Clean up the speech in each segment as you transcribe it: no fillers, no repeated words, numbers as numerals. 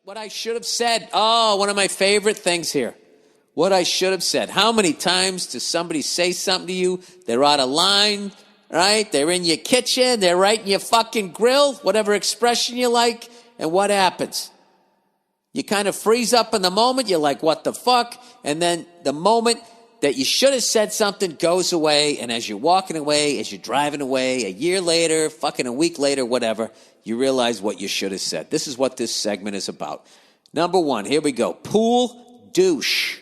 What I should have said. Oh, one of my favorite things here. What I should have said. How many times does somebody say something to you? They're out of line, right? They're in your kitchen. They're right in your fucking grill, whatever expression you like. And what happens? You kind of freeze up in the moment. You're like, what the fuck? And then the moment that you should have said something goes away. And as you're walking away, as you're driving away, a year later, fucking a week later, whatever, you realize what you should have said. This is what this segment is about. Number one, here we go. Pool douche.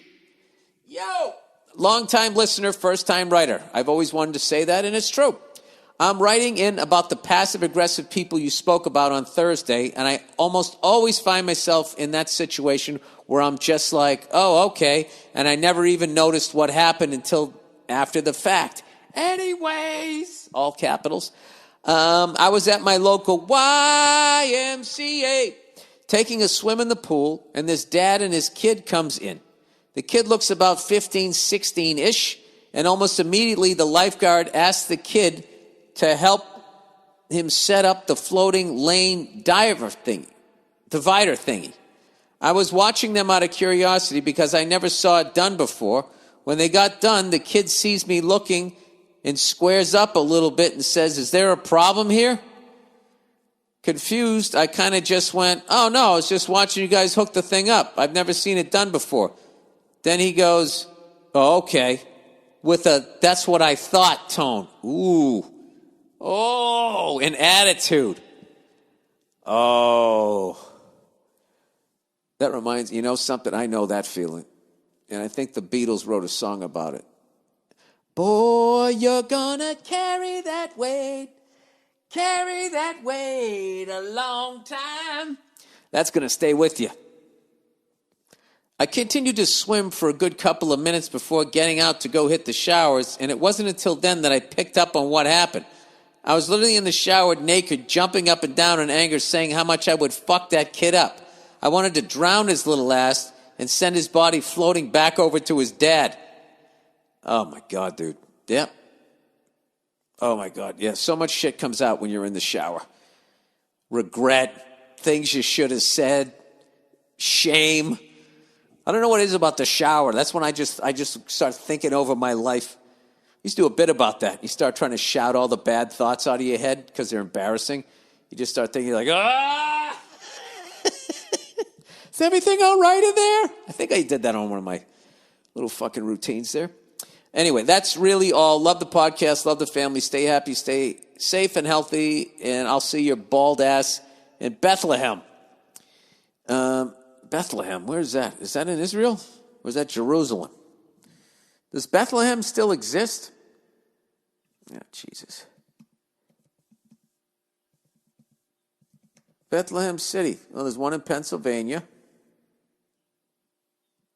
Yo! Long-time listener, first-time writer. I've always wanted to say that, and it's true. I'm writing in about the passive-aggressive people you spoke about on Thursday, and I almost always find myself in that situation where I'm just like, oh, okay, and I never even noticed what happened until after the fact. Anyways, all capitals. I was at my local YMCA taking a swim in the pool, and this dad and his kid comes in. The kid looks about 15, 16-ish, and almost immediately the lifeguard asks the kid to help him set up the floating lane divider thingy. I was watching them out of curiosity because I never saw it done before. When they got done, the kid sees me looking and squares up a little bit and says, "Is there a problem here?" Confused, I kind of just went, "Oh no, I was just watching you guys hook the thing up. I've never seen it done before." Then he goes, "Oh, okay," with a "that's what I thought" tone. Ooh. Oh, an attitude. Oh. That reminds, you know something? I know that feeling. And I think the Beatles wrote a song about it. Boy, you're gonna carry that weight a long time. That's gonna stay with you. I continued to swim for a good couple of minutes before getting out to go hit the showers, and it wasn't until then that I picked up on what happened. I was literally in the shower naked, jumping up and down in anger, saying how much I would fuck that kid up. I wanted to drown his little ass and send his body floating back over to his dad. Oh my God, dude. Yeah. Oh my God. Yeah, so much shit comes out when you're in the shower. Regret, things you should have said, shame. I don't know what it is about the shower. That's when I just start thinking over my life. I used to do a bit about that. You start trying to shout all the bad thoughts out of your head because they're embarrassing. You just start thinking like, ah! Is everything all right in there? I think I did that on one of my little fucking routines there. Anyway, that's really all. Love the podcast. Love the family. Stay happy. Stay safe and healthy. And I'll see your bald ass in Bethlehem. Bethlehem, where is that? Is that in Israel? Or is that Jerusalem? Does Bethlehem still exist? Yeah, Jesus. Bethlehem City. Well, there's one in Pennsylvania.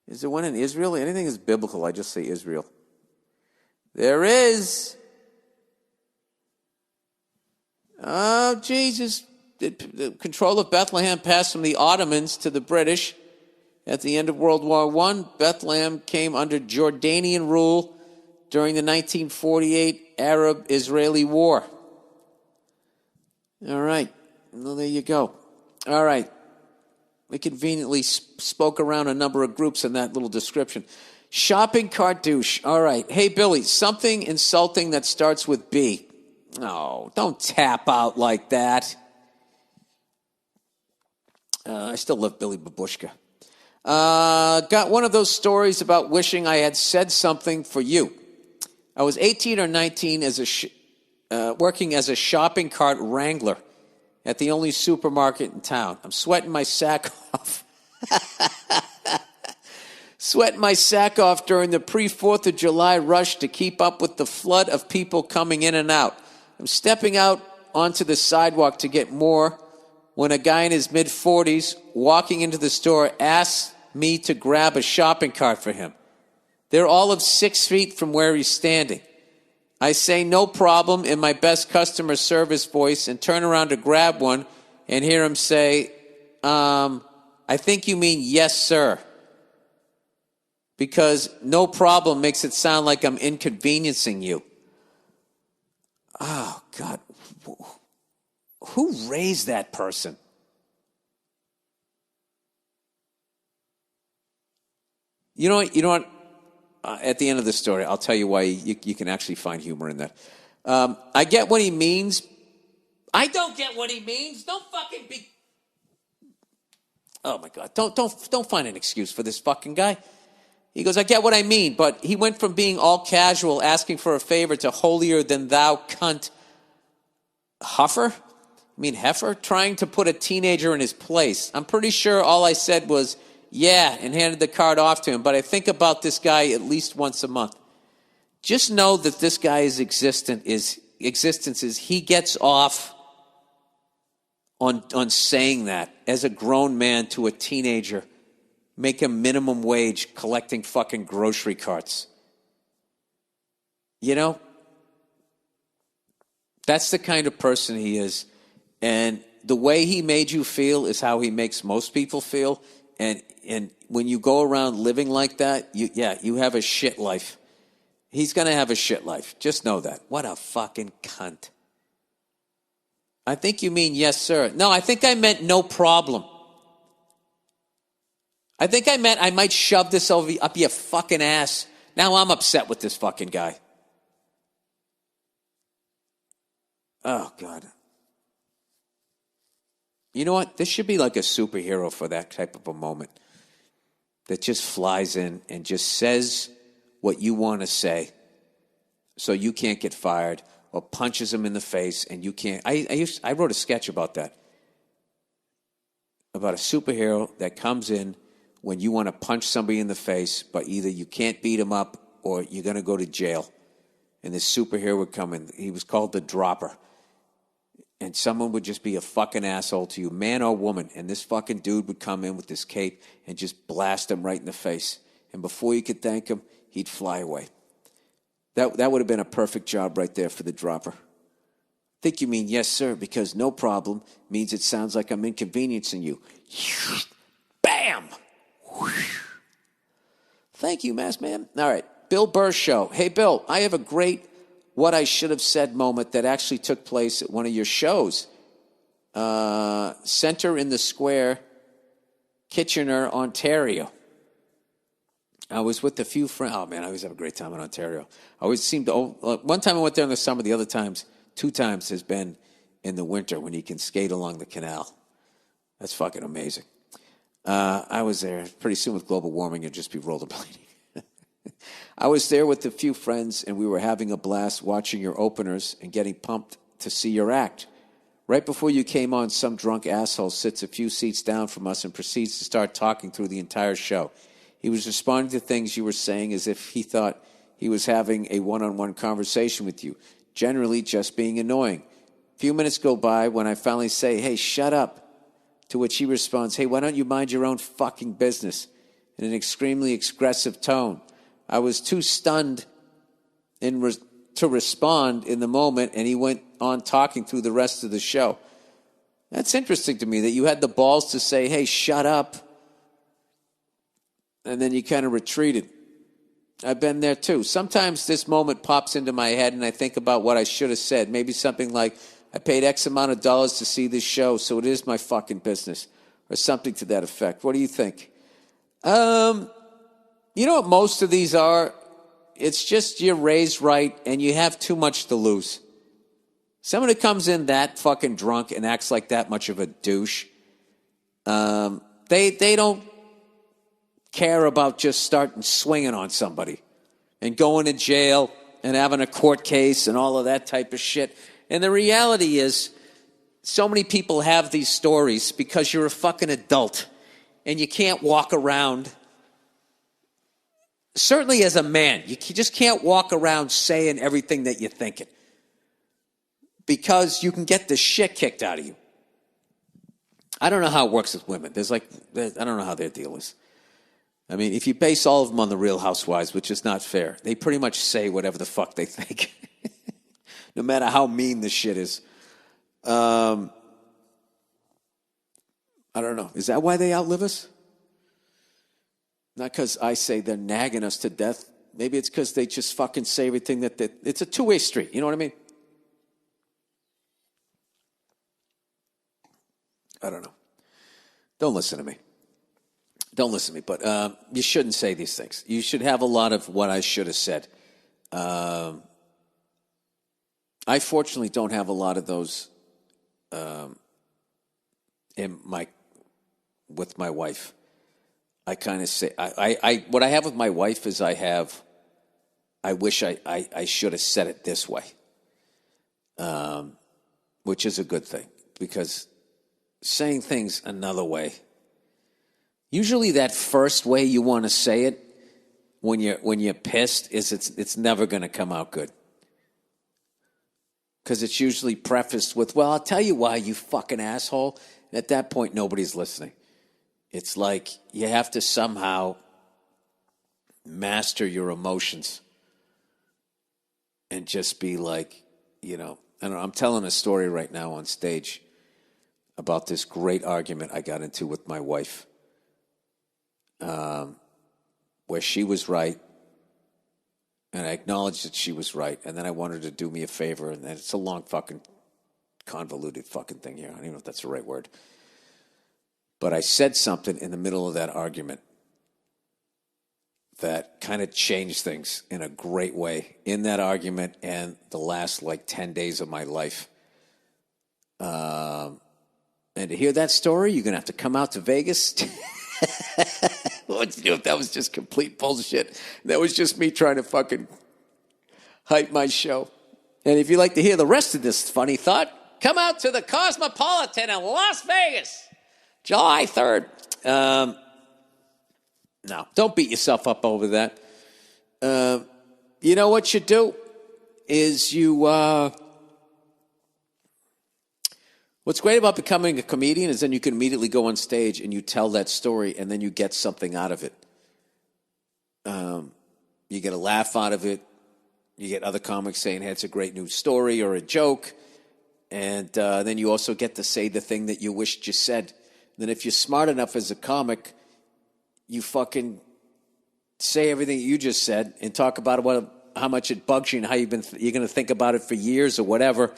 Is there one in Israel? Anything is biblical, I just say Israel. There is. Oh, Jesus. The control of Bethlehem passed from the Ottomans to the British. At the end of World War I, Bethlehem came under Jordanian rule during the 1948 Arab-Israeli War. All right. Well, there you go. All right. We conveniently spoke around a number of groups in that little description. Shopping cart douche. All right. Hey, Billy, something insulting that starts with B. Oh, don't tap out like that. I still love Billy Babushka. Got one of those stories about wishing I had said something for you. I was 18 or 19 as working as a shopping cart wrangler at the only supermarket in town. I'm sweating my sack off. Sweating my sack off during the pre-4th of July rush to keep up with the flood of people coming in and out. I'm stepping out onto the sidewalk to get more when a guy in his mid-40s walking into the store asks me to grab a shopping cart for him. They're all of 6 feet from where he's standing. I say no problem in my best customer service voice and turn around to grab one and hear him say, I think you mean yes, sir. Because no problem makes it sound like I'm inconveniencing you. Oh, God. Who raised that person? You know what? You know what? At the end of the story, I'll tell you why you can actually find humor in that. I get what he means. I don't get what he means. Don't fucking be. Oh my God! Don't find an excuse for this fucking guy. He goes, I get what I mean, but he went from being all casual, asking for a favor, to holier than thou cunt huffer. I mean heifer, trying to put a teenager in his place. I'm pretty sure all I said was, yeah, and handed the card off to him, but I think about this guy at least once a month. Just know that this guy's existence is he gets off on saying that as a grown man to a teenager, make a minimum wage collecting fucking grocery carts. You know? That's the kind of person he is. And the way he made you feel is how he makes most people feel. And when you go around living like that, you have a shit life. He's going to have a shit life. Just know that. What a fucking cunt. I think you mean yes, sir. No, I think I meant no problem. I think I meant I might shove this up your fucking ass. Now I'm upset with this fucking guy. Oh, God. You know what? This should be like a superhero for that type of a moment. That just flies in and just says what you want to say so you can't get fired, or punches him in the face and you can't. I wrote a sketch about that. About a superhero that comes in when you want to punch somebody in the face, but either you can't beat him up or you're going to go to jail. And this superhero would come in. He was called the Dropper. And someone would just be a fucking asshole to you, man or woman. And this fucking dude would come in with this cape and just blast him right in the face. And before you could thank him, he'd fly away. That would have been a perfect job right there for the Dropper. I think you mean yes, sir, because no problem means it sounds like I'm inconveniencing you. Bam! Thank you, Mass Man. All right, Bill Burr Show. Hey, Bill, I have a great what I should have said moment that actually took place at one of your shows. Center in the Square, Kitchener, Ontario. I was with a few friends. Oh, man, I always have a great time in Ontario. I always seem to... one time I went there in the summer. The other times, 2 times, has been in the winter when you can skate along the canal. That's fucking amazing. I was there. Pretty soon with global warming, you'd just be rollerblading. I was there with a few friends, and we were having a blast watching your openers and getting pumped to see your act. Right before you came on, some drunk asshole sits a few seats down from us and proceeds to start talking through the entire show. He was responding to things you were saying as if he thought he was having a one-on-one conversation with you, generally just being annoying. A few minutes go by when I finally say, hey, shut up, to which he responds, hey, why don't you mind your own fucking business, in an extremely aggressive tone. I was too stunned to respond in the moment, and he went on talking through the rest of the show. That's interesting to me that you had the balls to say, hey, shut up, and then you kind of retreated. I've been there too. Sometimes this moment pops into my head and I think about what I should have said. Maybe something like, I paid X amount of dollars to see this show, so it is my fucking business. Or something to that effect. What do you think? You know what most of these are? It's just you're raised right and you have too much to lose. Someone who comes in that fucking drunk and acts like that much of a douche, they don't care about just starting swinging on somebody and going to jail and having a court case and all of that type of shit. And the reality is, so many people have these stories because you're a fucking adult and you can't walk around. Certainly as a man, you just can't walk around saying everything that you're thinking because you can get the shit kicked out of you. I don't know how it works with women. I don't know how their deal is. I mean, if you base all of them on the Real Housewives, which is not fair, they pretty much say whatever the fuck they think, no matter how mean the shit is. I don't know. Is that why they outlive us? Not because I say they're nagging us to death. Maybe it's because they just fucking say everything it's a two-way street. You know what I mean? I don't know. Don't listen to me. don't listen to me, but you shouldn't say these things. You should have a lot of what I should have said. I fortunately don't have a lot of those with my wife. I kind of say what I have with my wife is I wish I should have said it this way, which is a good thing, because saying things another way, usually that first way you want to say it when you're pissed is it's never going to come out good, because it's usually prefaced with, well, I'll tell you why, you fucking asshole. And at that point, nobody's listening. It's like you have to somehow master your emotions and just be like, I don't know, I'm telling a story right now on stage about this great argument I got into with my wife, where she was right, and I acknowledged that she was right, and then I wanted her to do me a favor, and then it's a long fucking convoluted fucking thing here. I don't even know if that's the right word. But I said something in the middle of that argument that kind of changed things in a great way in that argument and the last 10 days of my life. And to hear that story, you're going to have to come out to Vegas. That was just complete bullshit. That was just me trying to fucking hype my show. And if you'd like to hear the rest of this funny thought, come out to the Cosmopolitan in Las Vegas, July 3rd. No, don't beat yourself up over that. You know what you do is what's great about becoming a comedian is then you can immediately go on stage and you tell that story, and then you get something out of it. You get a laugh out of it. You get other comics saying, hey, it's a great new story or a joke. And then you also get to say the thing that you wished you said. Then if you're smart enough as a comic, you fucking say everything you just said and talk about how much it bugs you and how you're going to think about it for years or whatever.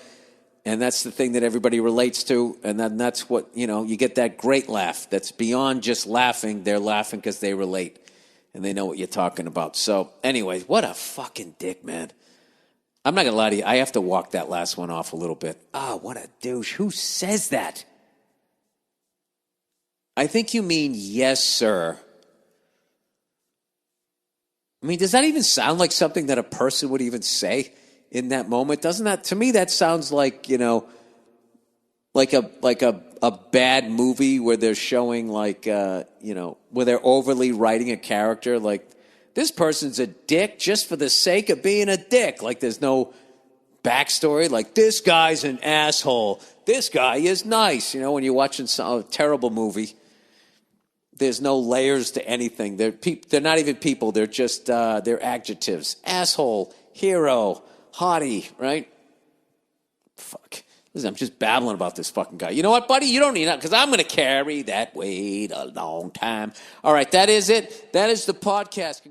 And that's the thing that everybody relates to. And then that's what, you get that great laugh that's beyond just laughing. They're laughing because they relate and they know what you're talking about. So anyways, what a fucking dick, man. I'm not going to lie to you. I have to walk that last one off a little bit. What a douche. Who says that? I think you mean yes, sir. I mean, does that even sound like something that a person would even say in that moment? Doesn't that, to me, that sounds like, like a bad movie where they're showing where they're overly writing a character. Like, this person's a dick just for the sake of being a dick. Like, there's no backstory. Like, this guy's an asshole. This guy is nice. When you're watching a terrible movie, there's no layers to anything. They're not even people. They're just they're adjectives. Asshole, hero, hottie, right? Fuck. Listen, I'm just babbling about this fucking guy. You know what, buddy? You don't need that, because I'm going to carry that weight a long time. All right, that is it. That is the podcast.